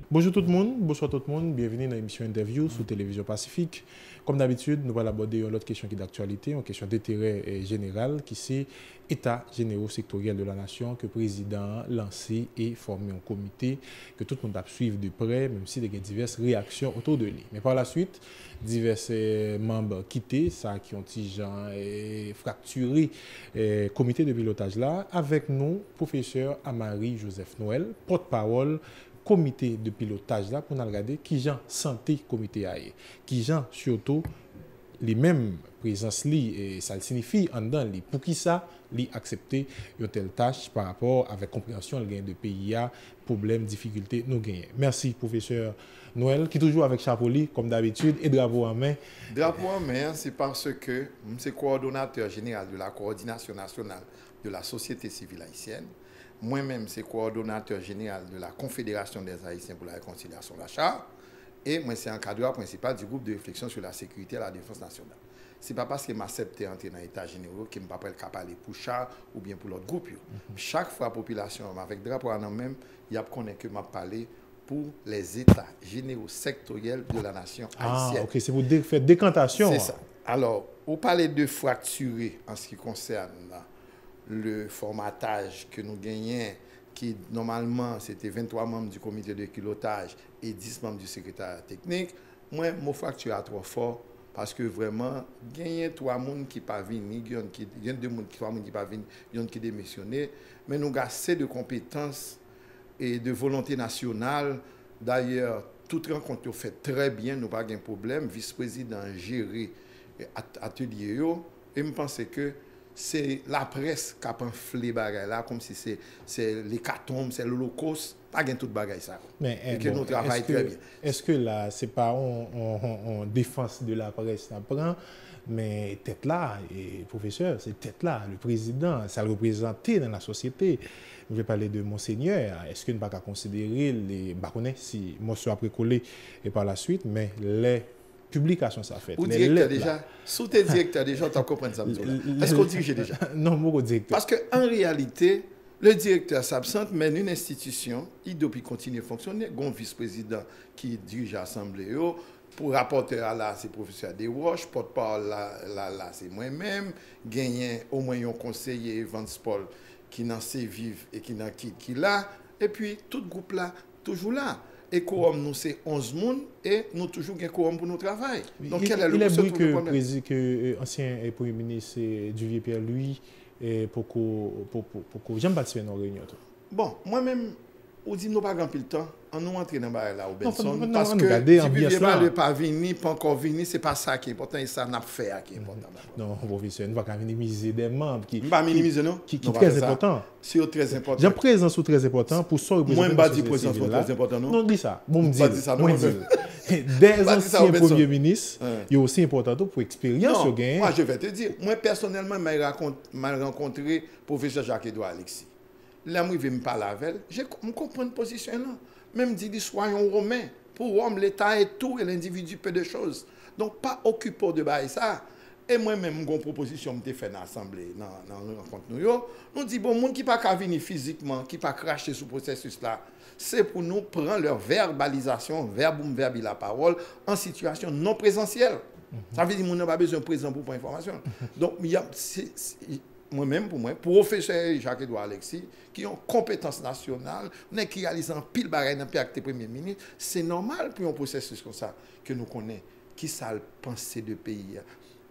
Bonjour tout le monde, bonsoir tout le monde, bienvenue dans l'émission Interview sur Télévision Pacifique. Comme d'habitude, nous allons aborder une autre question qui est d'actualité, une question d'intérêt général, qui c'est État généraux sectoriel de la nation que le président lancé et formé un comité que tout le monde a suivi de près, même s'il y a diverses réactions autour de lui. Mais par la suite, divers membres quittés, ça qui ont fracturé le comité de pilotage là, avec nous, professeur Amari Joseph Noël, porte-parole comité de pilotage là pour nous regarder qui gens santé comité a qui gens surtout les mêmes présence li et ça signifie en dedans li pour qui ça li accepter une telle tâche par rapport avec compréhension le gain de pays a problème difficulté nous gagner. Merci professeur Noël qui toujours avec chapeau li comme d'habitude et drapeau en main. Drapeau en main, c'est parce que c'est coordonnateur général de la coordination nationale de la société civile haïtienne. Moi-même, c'est coordonnateur général de la Confédération des Haïtiens pour la réconciliation de la Charte. Et moi, c'est encadreur principal du groupe de réflexion sur la sécurité et la défense nationale. Ce n'est pas parce que je m'accepte d'entrer dans l'État général que je ne peux pas parler pour Charte ou bien pour l'autre groupe. Chaque fois, la population, avec drapeau en même, il y a qu'on que je parler pour les États généraux sectoriels de la nation haïtienne. Ah, ok, c'est pour faire décantation. C'est ça. Alors, vous parlez de fracturer en ce qui concerne le formatage que nous gagnons, qui normalement c'était 23 membres du comité de pilotage et 10 membres du secrétaire technique, moi, mon fracture à trop fort parce que vraiment, gagner 3 personnes qui ne sont pas venus, il y a 2 personnes qui ne sont pas venus, il y a qui démissionné, mais nous avons assez de compétences et de volonté nationale. D'ailleurs, toute rencontre fait très bien, nous n'avons pas de problème. Vice-président géré atelier, et je pense que c'est la presse qui a enflé bagay là comme si c'est l'hécatombe, c'est l'holocauste, pas gain tout bagay ça. Mais et que nous travaillons très bien. Est-ce que là c'est pas en défense de la presse prend mais tête là et professeur, c'est tête là le président, ça le représenter dans la société. Je vais parler de monseigneur, est-ce que ne pas considérer les connais si monsieur après collé et par la suite mais les publication ça fait. Ou directeur déjà, sous tes directeurs déjà, tu comprends ça. Est-ce qu'on dirige déjà? Non, mon directeur. Parce qu'en réalité, le directeur s'absente, mais une institution, il doit continuer à fonctionner. Il y a un vice-président qui dirige l'Assemblée. Pour rapporter à là, c'est le professeur Desroches, porte-parole là, c'est moi-même. Gagné au moins un conseiller, Vance Paul, qui n'en sait vivre et qui n'en qui là. Et puis, tout le groupe là, toujours là. Et quorum, nous, c'est 11 personnes et nous toujours un quorum pour notre travail. Donc, quel est le problème? Que l'ancien Premier ministre Duvier Pierre, lui, pour que j'aime participer à nos réunions. Bon, moi-même, on dit nous pas grand pile temps, on nous entre dans là au Benson parce que si Duvier ne pas venir, pas encore venir, c'est pas ça qui est important et ça n'a pas fait qui est important. Non, professeur, ne va pas minimiser des membres qui pas minimiser non qui très important. C'est très important. J'ai présence très important pour ça moi pas dire présence très important non. Non, dis ça. Bon me dire ça. Des anciens premiers ministres, il est aussi important pour expérience au gain. Moi je vais te dire, moi personnellement m'a rencontré professeur Jacques-Edouard Alexis. Là, moi, je me parler avec elle. Je comprends une position là. Même dit, soyons romains. Pour Rome, l'État est tout et l'individu peu de choses. Donc, pas occupé de ça. Et moi-même, j'ai une proposition que je fait dans l'Assemblée, dans la rencontre. Nous disons, bon, les gens qui ne peuvent pas venir physiquement, qui ne peuvent pas cracher sur ce processus-là, c'est pour nous prendre leur verbalisation, verbum verbi la parole, en situation non présentielle. Ça veut dire que nous n'avons pas besoin de présent pour information. Donc, il y a. Moi-même, pour moi, professeur Jacques-Edouard Alexis, qui ont compétence nationale, qui réalisent un pile bagaille dans le pays Premier ministre, c'est normal pour un processus comme ça que nous connaissons, qui ça le pensée de pays.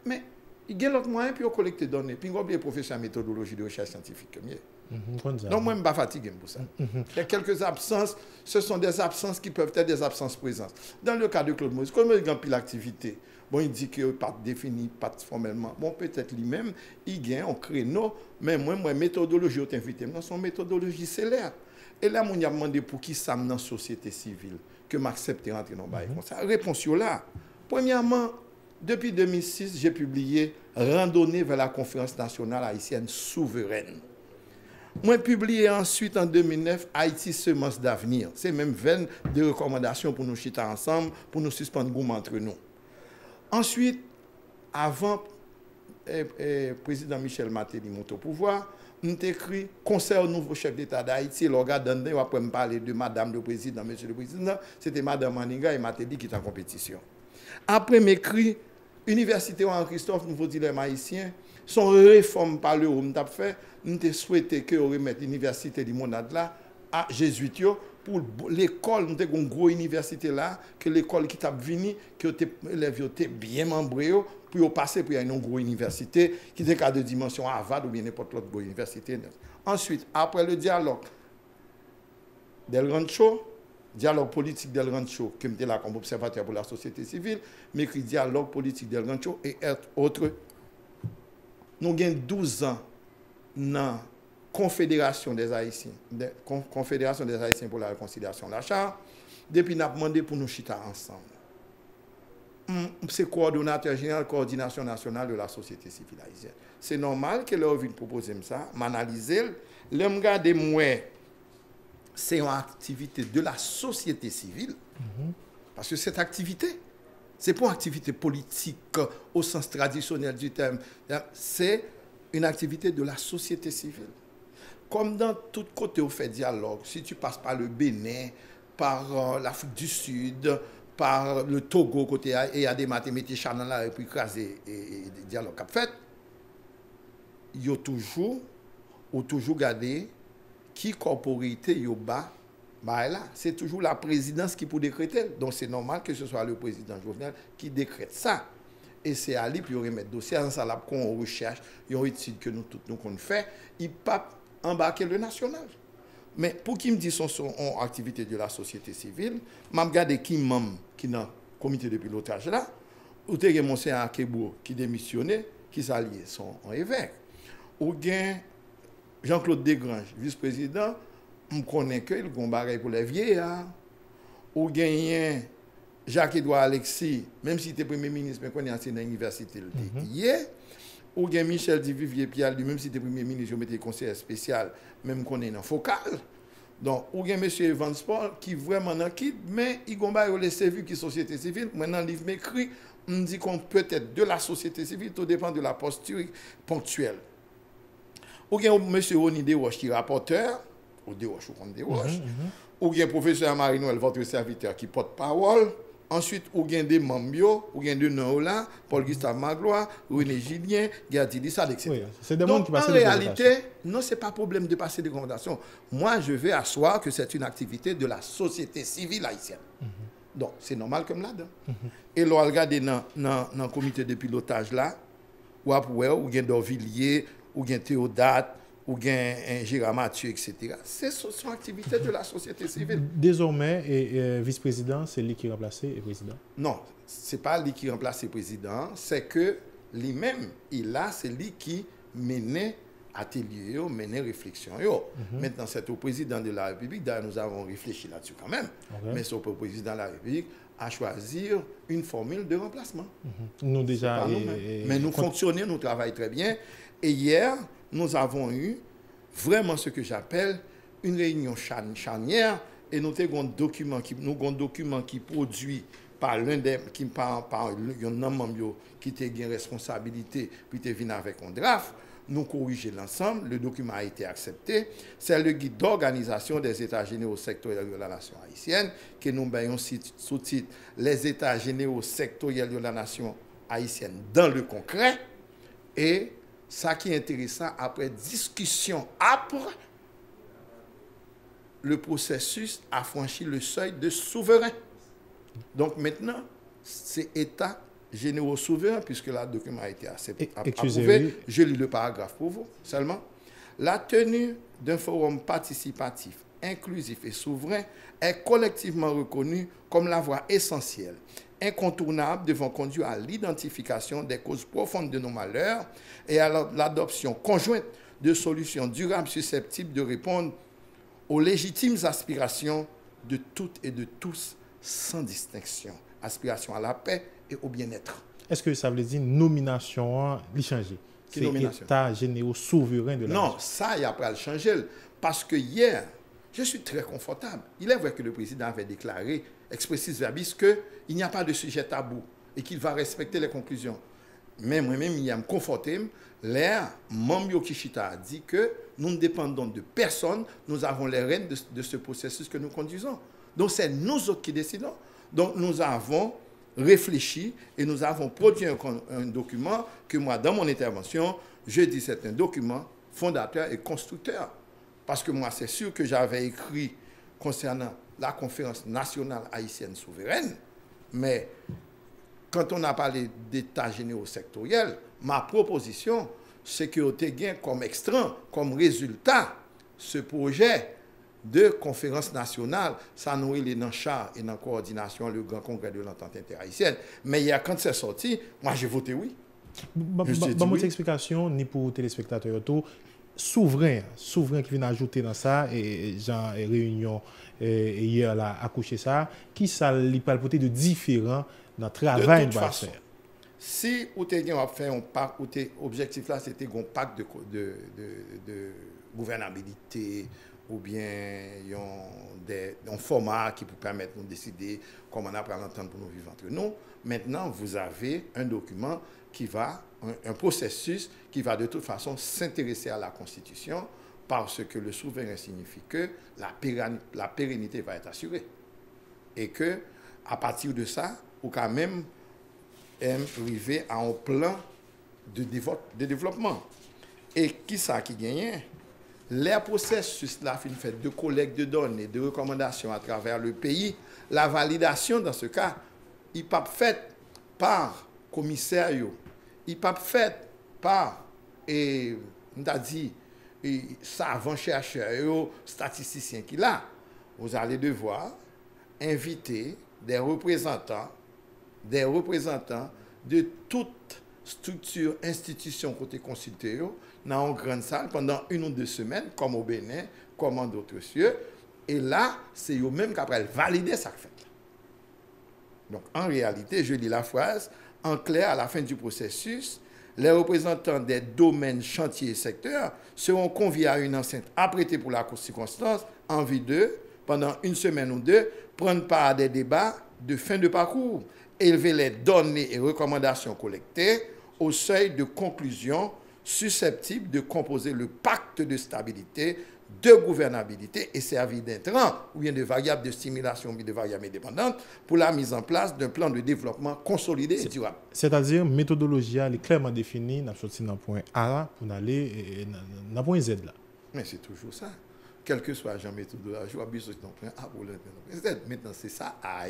Mais il y a l'autre moyen pour collecter des données, puis il y a oublié professeur en méthodologie de recherche scientifique comme hier. Donc moi, je ne suis pas fatigué pour ça. Il y a quelques absences, ce sont des absences qui peuvent être des absences présentes. Dans le cas de Claude Moïse, comme il y a pile l'activité, bon, il dit qu'il n'est pas défini, pas formellement. Bon, peut-être lui-même, il gagne un créneau, mais moi, méthodologie, je t'invite, c'est une méthodologie célèbre. Et là, on a demandé pour qui ça dans la société civile, que m'accepte rentrer dans le bail. La réponse est là. Premièrement, depuis 2006, j'ai publié Randonnée vers la conférence nationale haïtienne souveraine. Moi, publié ensuite en 2009 Haïti Semence d'avenir. C'est même 20 de recommandations pour nous chiter ensemble, pour nous suspendre goût entre nous. Ensuite, avant président Michel Martelly monte au pouvoir, nous avons écrit Conseil au nouveau chef d'État d'Haïti. Le gars d'Andé, après me parler de Madame le Président, Monsieur le Président, c'était Madame Maninga et Martelly qui étaient en compétition. Après m'écrit Université Henri-Christophe, nouveau dilemme haïtien, son réforme par le haut, nous avons fait, nous avons souhaité que on remette l'université du Monade là à Jésuite pour l'école, nous avons une grosse université là, que l'école qui t'a venu, que les élèves étaient bien membrés pour passer pour une grosse université qui était de dimension Harvard ou bien n'importe quelle autre université. Ensuite, après le dialogue Del Rancho, dialogue politique Del Rancho, qui était là comme observateur pour la société civile, mais écrit dialogue politique Del Rancho et autres. Nous avons 12 ans dans Confédération des Haïtiens, Confédération des Haïtiens pour la réconciliation, la charte, depuis nous avons demandé pour nous chita ensemble. C'est coordonnateur général, coordination nationale de la société civile haïtienne. C'est normal que leur vienne proposer ça, m'analyser, le regarder moi, c'est une activité de la société civile, parce que cette activité, c'est pas une activité politique au sens traditionnel du terme, c'est une activité de la société civile. Comme dans tout côté on fait dialogue, si tu passes par le Bénin, par l'Afrique du Sud, par le Togo, côté et il y a des mathématiques dans la République écrasée et dialogue qu'a fait, il y a toujours gardé qui corporité yo bas là, c'est toujours la présidence qui peut décréter. Donc c'est normal que ce soit le président Jovenel qui décrète ça. Et c'est à lui pour remettre dossier en ça là qu'on recherche, il y a une étude que nous tous nous qu'on fait, il pas embarquer le national. Mais pour qui me dit son activité de la société civile, m'a regardé qui membre qui dans comité de pilotage là, ou te Monseigneur Akebo qui démissionné, qui s'allié son évêque. Ou bien Jean-Claude Desgranges, vice-président, on connaît que le combat pour les vieillards. Ou bien Jacques-Edouard Alexis, même si il était premier ministre, mais qu'on est enseigné dans l'université hier. Ou bien Michel Duvivier Pierre, même si il était premier ministre, je mettais conseiller spécial, même qu'on est dans focal. Donc, ou bien M. Evans Paul, qui vraiment dans quitte, mais il combat les services qui société civile. Maintenant, le livre m'écrit, on dit qu'on peut être de la société civile, tout dépend de la posture ponctuelle. Ou bien M. Oni Desroches, qui est rapporteur, ou Desroches, ou contre Desroches. Ou bien professeur Marie-Noël, votre serviteur, qui porte-parole. Ensuite, ou bien des membres, ou bien de Nola, Paul-Gustave Magloire, René Julien, Gerdili Sade, etc. Oui, c'est des mondes qui passent en réalité, non, ce n'est pas problème de passer des recommandations. Moi, je vais asseoir que c'est une activité de la société civile haïtienne. Donc, c'est normal comme là-dedans. Et là, regardez dans le comité de pilotage là, ou bien Dorvilliers, ou bien Théodate, ou bien Gérard Mathieu, etc. C'est son activité de la société civile. Désormais, vice-président, c'est lui qui remplace le président? Non, ce n'est pas lui qui remplace le président, c'est que lui-même, c'est lui qui menait atelier, menait réflexion. Maintenant, c'est au président de la République, nous avons réfléchi là-dessus quand même, mais c'est au président de la République à choisir une formule de remplacement. Nous déjà... Mais nous fonctionnons, nous travaillons très bien. Et hier, nous avons eu vraiment ce que j'appelle une réunion charnière et nous avons un document qui produit par l'un des par un membre qui a une responsabilité puis qui venu avec un draft. Nous corriger l'ensemble, le document a été accepté. C'est le guide d'organisation des États généraux sectoriels de la nation haïtienne que nous avons sous-titre les États généraux sectoriels de la nation haïtienne dans le concret. Et ça qui est intéressant, après discussion âpre, le processus a franchi le seuil de souverain. Donc maintenant, c'est État généraux souverains, puisque le document a été approuvé. Je lis le paragraphe pour vous seulement. La tenue d'un forum participatif, inclusif et souverain est collectivement reconnue comme la voie essentielle, incontournable devant conduire à l'identification des causes profondes de nos malheurs et à l'adoption conjointe de solutions durables susceptibles de répondre aux légitimes aspirations de toutes et de tous sans distinction. Aspiration à la paix et au bien-être. Est-ce que ça veut dire nomination changer? C'est État généraux souverain de la nation. Non, ça, il n'y a pas à le changer. Parce que hier, je suis très confortable. Il est vrai que le président avait déclaré, expressis verbis, qu'il n'y a pas de sujet tabou et qu'il va respecter les conclusions. Mais moi-même, il y a me conforté, l'air, Mambio Kishita a dit que nous ne dépendons de personne, nous avons les rênes de ce processus que nous conduisons. Donc c'est nous autres qui décidons. Donc nous avons réfléchi et nous avons produit un document que moi, dans mon intervention, je dis c'est un document fondateur et constructeur. Parce que moi, c'est sûr que j'avais écrit concernant la conférence nationale haïtienne souveraine, mais quand on a parlé d'états généraux sectoriels, ma proposition, c'est que vous avez comme extra, comme résultat, ce projet de conférence nationale, ça nourrit les dans char et dans coordination, le grand congrès de l'entente interhaïtienne. Mais il y a, quand c'est sorti, moi j'ai voté oui. Mon explication, ni pour téléspectateurs, souverain qui vient ajouter dans ça, et Jean réunion hier là, accouché ça, qui ça lui parle peut-être de différent dans le travail de toute façon. Si vous avez fait un pacte, l'objectif là, c'était un pacte de gouvernabilité, ou bien un format qui peut permettre de nous décider comment on apprend à l'entendre pour nous vivre entre nous. Maintenant, vous avez un document qui va, un processus qui va de toute façon s'intéresser à la Constitution parce que le souverain signifie que la pérennité va être assurée. Et que, à partir de ça, ou quand même arriver à un plan de développement. Et qui ça qui gagne? Les processus là, fait de collecte de données, de recommandations à travers le pays, la validation dans ce cas, il n'est pas fait par commissaire, il n'est pas fait par, on a dit, savants chercheurs, statisticiens qui là. Vous allez devoir inviter des représentants de toute structure, institution côté consulté dans une grande salle pendant 1 ou 2 semaines, comme au Bénin, comme en d'autres cieux. Et là, c'est eux-mêmes qui après valider ça fait. Donc, en réalité, je lis la phrase, en clair, à la fin du processus, les représentants des domaines, chantiers et secteurs seront conviés à une enceinte apprêtée pour la circonstance en vue de, pendant 1 semaine ou 2, prendre part à des débats de fin de parcours, élever les données et recommandations collectées au seuil de conclusion susceptible de composer le pacte de stabilité, de gouvernabilité et servir d'intrant ou bien de variable de stimulation ou de variable indépendante pour la mise en place d'un plan de développement consolidé et durable. C'est-à-dire, la méthodologie est clairement définie, nous sommes sortis dans le point A pour aller dans le point Z là. Mais c'est toujours ça. Quel que soit la méthodologie, je vais besoin dans le point A pour le point Z. Maintenant, c'est ça A,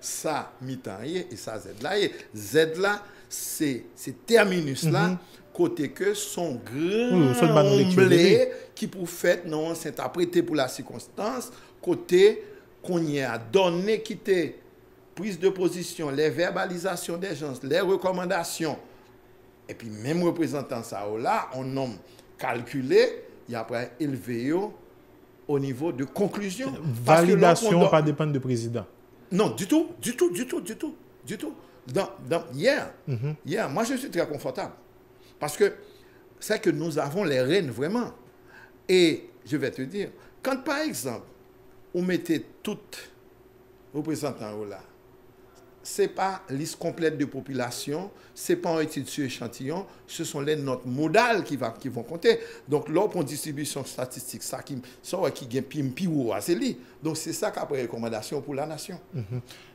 ça mi-temps et ça Z là. Z là, c'est terminus là. Côté que son grand blé qui pour fait non c'est apprêté pour la circonstance côté qu'on y a donné qui était prise de position les verbalisations des gens les recommandations et puis même représentant ça là on nomme calculé et après élevé au niveau de conclusion validation pas dépendre du président non du tout hier moi je suis très confortable. Parce que c'est que nous avons les rênes vraiment. Et je vais te dire, quand par exemple, on mettait toutes représentants là, ce n'est pas liste complète de population, ce n'est pas un étude sur échantillon, ce sont les notes modales qui vont compter. Donc, là, pour distribution statistique, ça qui gagne pimpi c'est lui. Donc, c'est ça qu'après recommandation pour la nation.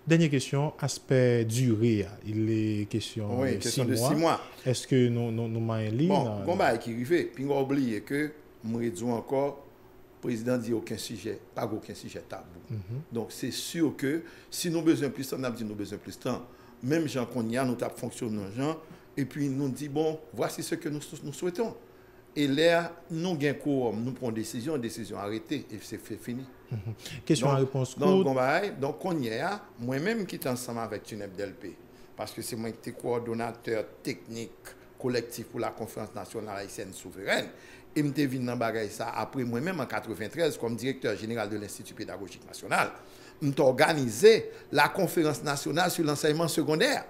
Dernière question, aspect durée. Il est question, question de 6 mois. Est-ce que nous m'avons lu? Bon, combat qui arrive, puis on va oublier que, je dis encore, le président dit aucun sujet tabou. Donc, c'est sûr que si nous avons besoin de plus de temps, nous avons dit nous avons besoin de plus de temps. Même gens qu'on y a, nous avons fonctionné dans gens, et puis nous dit, bon, voici ce que nous souhaitons. Et là, nous avons quorum, nous prenons décision arrêtée, et c'est fini. Question à réponse courte. Donc, on y a, moi-même qui suis ensemble avec Tuneb Delpé, parce que c'est moi qui suis coordonnateur technique collectif pour la conférence nationale haïtienne souveraine, et je suis venu dans ça après moi-même en 1993 comme directeur général de l'Institut pédagogique national. Je suis organisé la conférence nationale sur l'enseignement secondaire.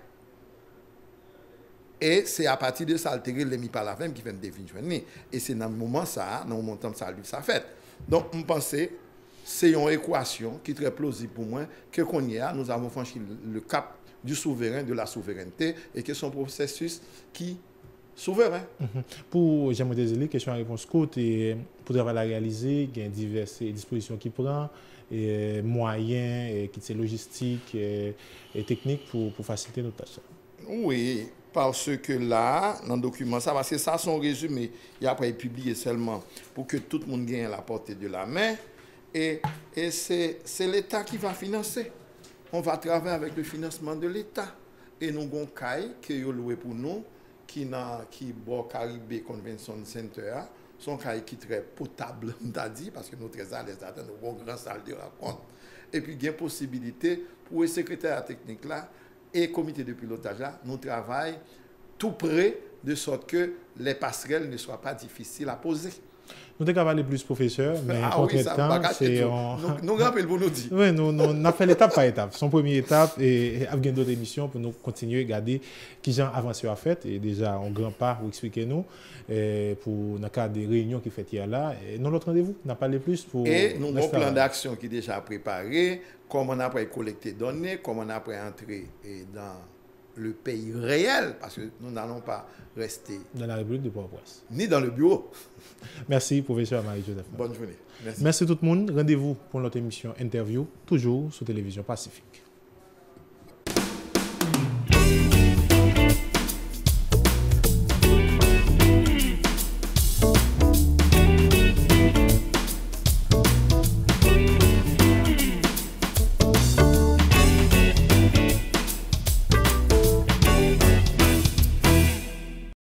Et c'est à partir de ça, altérer les mi-palavem qui vient de devenir. Et c'est dans le moment ça, dans le moment ça fait. Donc, je pense c'est une équation qui est très plausible pour moi, que qu'on y a, nous avons franchi le cap du souverain, de la souveraineté, et que son processus qui souverain. Pour j'aimerais dire question-réponse courte et pour travailler à réaliser, il y a diverses dispositions qui prend et moyens et qui c'est logistique et technique pour faciliter nos tâches. Oui, parce que là, dans le document, ça, parce que ça, son résumé, et après, il publié seulement pour que tout le monde gagne la portée de la main. Et c'est l'État qui va financer. On va travailler avec le financement de l'État. Et nous avons un caille qui est loué pour nous, qui est Caribé Convention Center. Son caille qui est très potable, on a dit, parce que nous sommes très à l'aise, nous avons une grande salle de rencontre. Et puis, il y a une possibilité pour le secrétaire technique là et le comité de pilotage là, nous travaillons tout près de sorte que les passerelles ne soient pas difficiles à poser. Nous devons aller plus, professeur, mais oui, temps, c'est... Nous rappelons pour nous dire. Oui, nous avons fait l'étape par étape. Son première étape, et avec d'autres émissions pour nous continuer à regarder qui ont avancé à fait. Et déjà, on grand pas pour expliquer nous, pour le cas des réunions qui fait hier là. Et nous, l'autre rendez-vous, n'a pas les plus pour... Et nous avons un plan d'action qui est déjà préparé, comment on a pu collecter des données, comment on a pu entrer dans le pays réel, parce que nous n'allons pas rester dans la République de Port-au-Prince, ni dans le bureau. Merci, professeur Marie-Joseph. Bonne journée. Merci tout le monde. Rendez-vous pour notre émission Interview, toujours sur Télévision Pacifique.